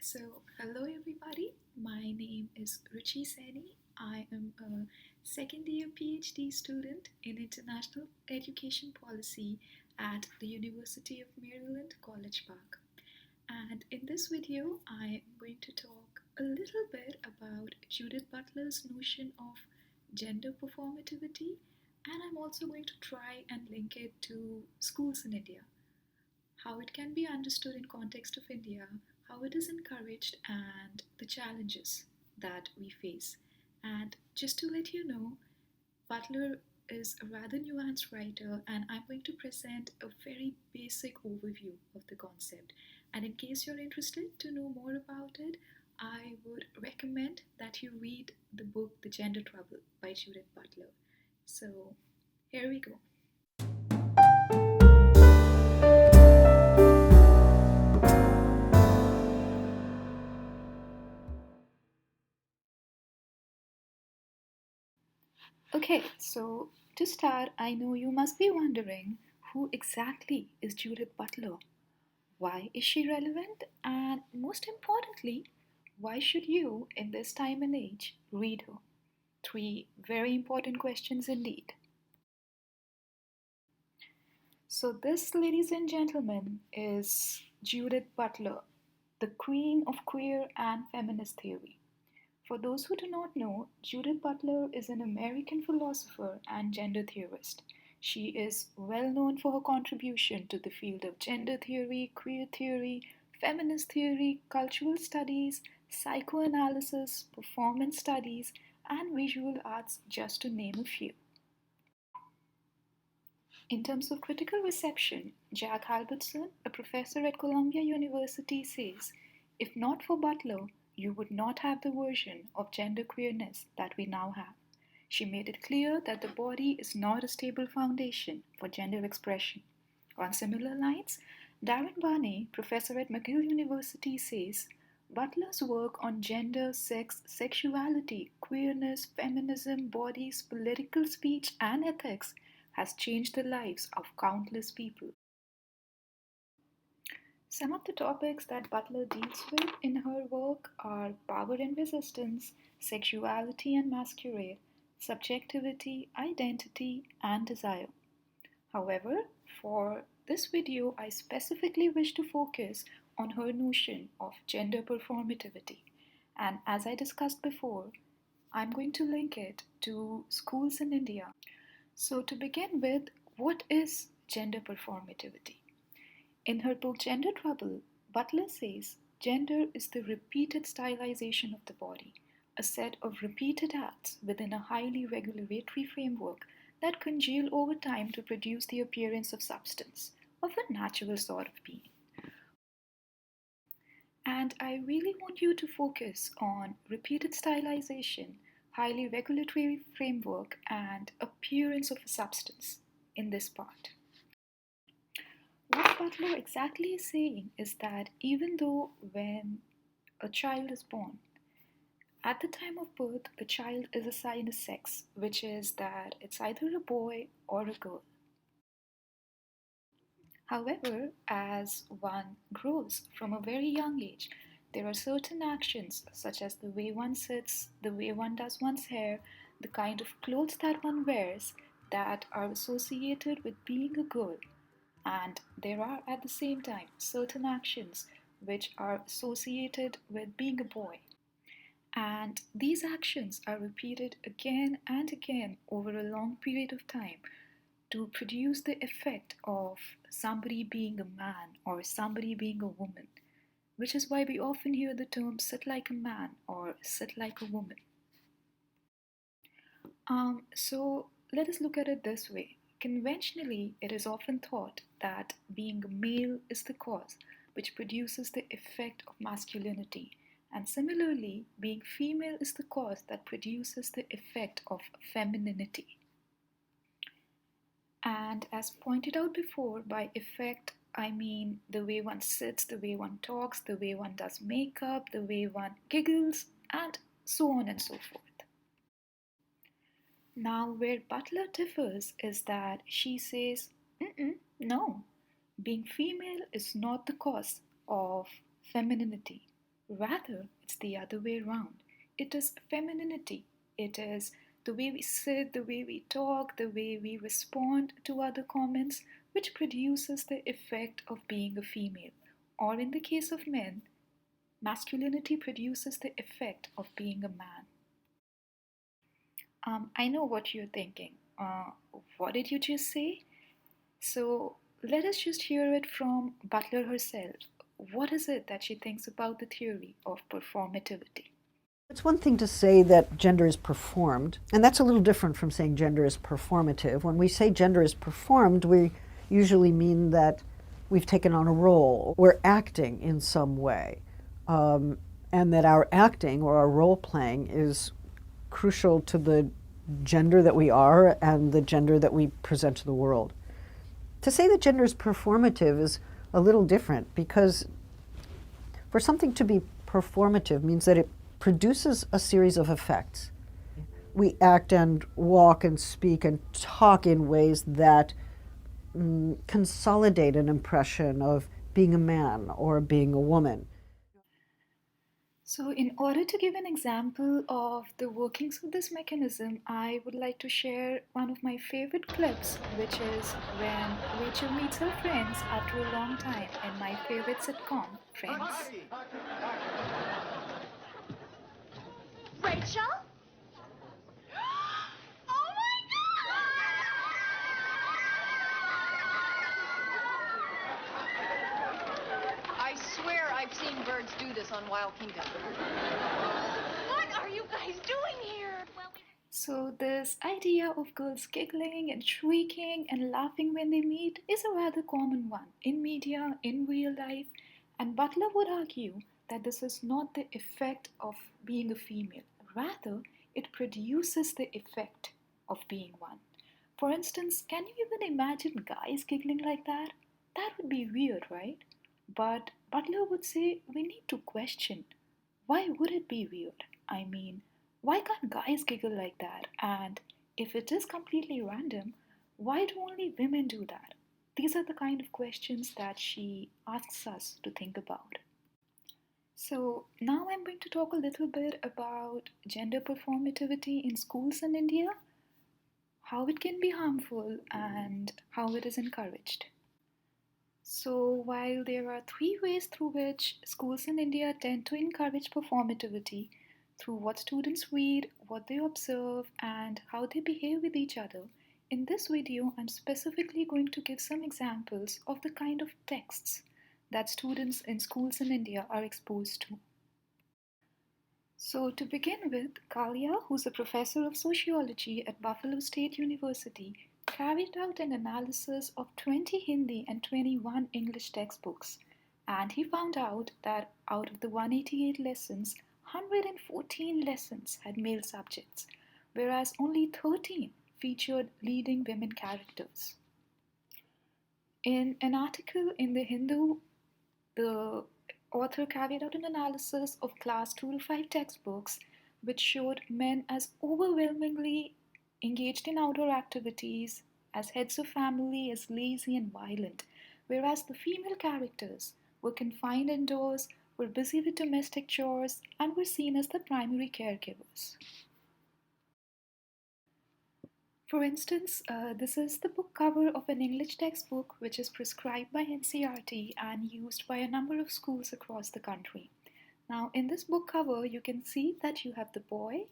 So, hello everybody. My name is Ruchi Seni. I am a second year PhD student in International Education Policy at the University of Maryland, College Park. And in this video, I am going to talk a little bit about Judith Butler's notion of gender performativity, and I'm also going to try and link it to schools in India, how it can be understood in context of India, how it is encouraged, and the challenges that we face. And just to let you know, Butler is a rather nuanced writer, and I'm going to present a very basic overview of the concept. And in case you're interested to know more about it, I would recommend that you read the book The Gender Trouble by Judith Butler. So, here we go. Okay, so to start, I know you must be wondering who exactly is Judith Butler? Why is she relevant? And most importantly, why should you, in this time and age, read her? Three very important questions indeed. So, this, ladies and gentlemen, is Judith Butler, the queen of queer and feminist theory. For those who do not know, Judith Butler is an American philosopher and gender theorist. She is well known for her contribution to the field of gender theory, queer theory, feminist theory, cultural studies, psychoanalysis, performance studies, and visual arts, just to name a few. In terms of critical reception, Jack Halbertson, a professor at Columbia University, says if not for Butler, you would not have the version of genderqueerness that we now have. She made it clear that the body is not a stable foundation for gender expression. On similar lines, Darren Barney, professor at McGill University, says Butler's work on gender, sex, sexuality, queerness, feminism, bodies, political speech, and ethics has changed the lives of countless people. Some of the topics that Butler deals with in her work are power and resistance, sexuality and masquerade, subjectivity, identity, and desire. However, for this video, I specifically wish to focus on her notion of gender performativity. And as I discussed before, I'm going to link it to schools in India. So, to begin with, what is gender performativity? In her book Gender Trouble, Butler says gender is the repeated stylization of the body, a set of repeated acts within a highly regulatory framework that congeal over time to produce the appearance of substance, of a natural sort of being. And I really want you to focus on repeated stylization, highly regulatory framework, and appearance of a substance in this part. What Butler exactly is saying is that even though when a child is born, at the time of birth, the child is assigned a sex, which is that it's either a boy or a girl. However, as one grows from a very young age, there are certain actions, such as the way one sits, the way one does one's hair, the kind of clothes that one wears, that are associated with being a girl. And there are at the same time certain actions which are associated with being a boy. And these actions are repeated again and again over a long period of time to produce the effect of somebody being a man or somebody being a woman, which is why we often hear the term sit like a man or sit like a woman. So let us look at it this way. Conventionally, it is often thought that being a male is the cause which produces the effect of masculinity, and similarly, being female is the cause that produces the effect of femininity. And as pointed out before, by effect, I mean the way one sits, the way one talks, the way one does makeup, the way one giggles, and so on and so forth. Now, where Butler differs is that she says, no, being female is not the cause of femininity. Rather, it's the other way around. It is femininity. It is the way we sit, the way we talk, the way we respond to other comments, which produces the effect of being a female. Or in the case of men, masculinity produces the effect of being a man. I know what you're thinking. What did you just say? So let us just hear it from Butler herself. What is it that she thinks about the theory of performativity? It's one thing to say that gender is performed, and that's a little different from saying gender is performative. When we say gender is performed, we usually mean that we've taken on a role, we're acting in some way, and that our acting or our role playing is crucial to the gender that we are and the gender that we present to the world. To say that gender is performative is a little different because for something to be performative means that it produces a series of effects. We act and walk and speak and talk in ways that consolidate an impression of being a man or being a woman. So, in order to give an example of the workings of this mechanism, I would like to share one of my favorite clips, which is when Rachel meets her friends after a long time in my favorite sitcom, Friends. Rachel? Oh my God! I swear I've seen birds do this on Wild Kingdom. What are you guys doing here? So, this idea of girls giggling and shrieking and laughing when they meet is a rather common one in media, in real life, and Butler would argue that this is not the effect of being a female, rather, it produces the effect of being one. For instance, can you even imagine guys giggling like that? That would be weird, right? But Butler would say we need to question why would it be weird? I mean, why can't guys giggle like that? And if it is completely random, why do only women do that? These are the kind of questions that she asks us to think about. So, now I'm going to talk a little bit about gender performativity in schools in India, how it can be harmful, and how it is encouraged. So, while there are three ways through which schools in India tend to encourage performativity through what students read, what they observe, and how they behave with each other, in this video I'm specifically going to give some examples of the kind of texts that students in schools in India are exposed to. So, to begin with, Kalia, who's a professor of sociology at Buffalo State University, carried out an analysis of 20 Hindi and 21 English textbooks, and he found out that out of the 188 lessons, 114 lessons had male subjects, whereas only 13 featured leading women characters. In an article in the Hindu, the author carried out an analysis of class 2 to 5 textbooks, which showed men as overwhelmingly engaged in outdoor activities, as heads of family, as lazy and violent, whereas the female characters were confined indoors, were busy with domestic chores, and were seen as the primary caregivers. For instance, this is the book cover of an English textbook which is prescribed by NCRT and used by a number of schools across the country. Now, in this book cover, you can see that you have the boy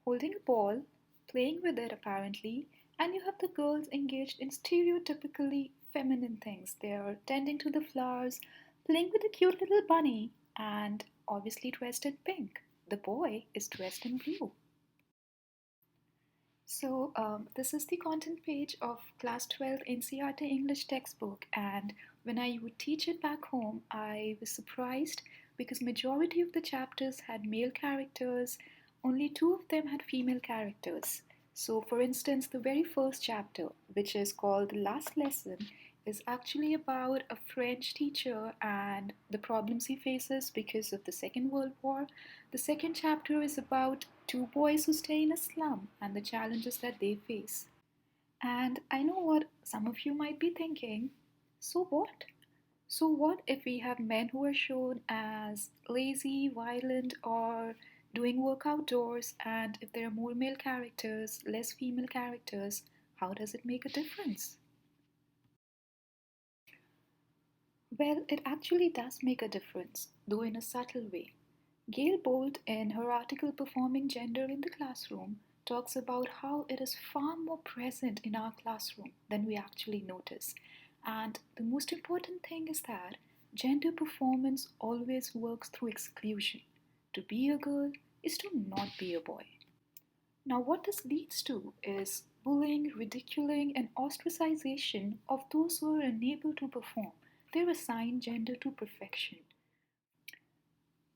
holding a ball, playing with it apparently, and you have the girls engaged in stereotypically feminine things. They are tending to the flowers, playing with a cute little bunny, and obviously dressed in pink. The boy is dressed in blue. So, this is the content page of Class 12 NCRT English textbook, and when I would teach it back home, I was surprised because majority of the chapters had male characters, only two of them had female characters. So, for instance, the very first chapter, which is called The Last Lesson, is actually about a French teacher and the problems he faces because of the Second World War. The second chapter is about two boys who stay in a slum and the challenges that they face. And I know what some of you might be thinking. So what? So, what if we have men who are shown as lazy, violent, or doing work outdoors, and if there are more male characters, less female characters, how does it make a difference? Well, it actually does make a difference, though in a subtle way. Gail Bolt, in her article Performing Gender in the Classroom, talks about how it is far more present in our classroom than we actually notice. And the most important thing is that gender performance always works through exclusion. To be a girl is to not be a boy. Now, what this leads to is bullying, ridiculing, and ostracization of those who are unable to perform their assigned gender to perfection.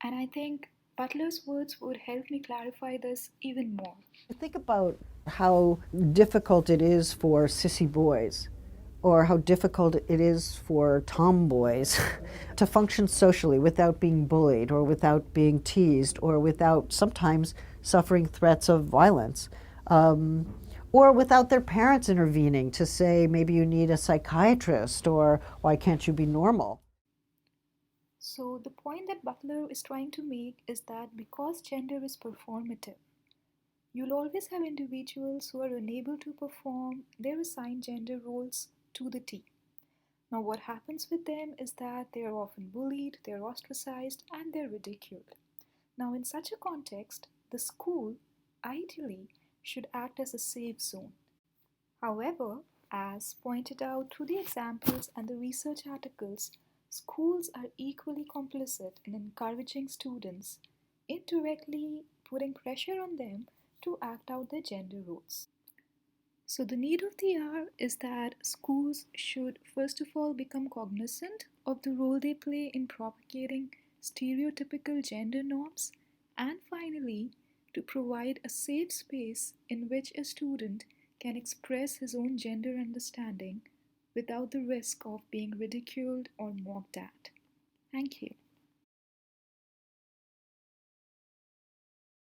And I think Butler's words would help me clarify this even more. Think about how difficult it is for sissy boys or how difficult it is for tomboys to function socially without being bullied or without being teased or without sometimes suffering threats of violence. Or without their parents intervening to say, maybe you need a psychiatrist or why can't you be normal? So, the point that Butler is trying to make is that because gender is performative, you'll always have individuals who are unable to perform their assigned gender roles to the T. Now, what happens with them is that they are often bullied, they're ostracized, and they're ridiculed. Now, in such a context, the school ideally should act as a safe zone. However, as pointed out through the examples and the research articles, schools are equally complicit in encouraging students, indirectly putting pressure on them to act out their gender roles. So, the need of the hour is that schools should first of all become cognizant of the role they play in propagating stereotypical gender norms, and finally, to provide a safe space in which a student can express his own gender understanding without the risk of being ridiculed or mocked at. Thank you.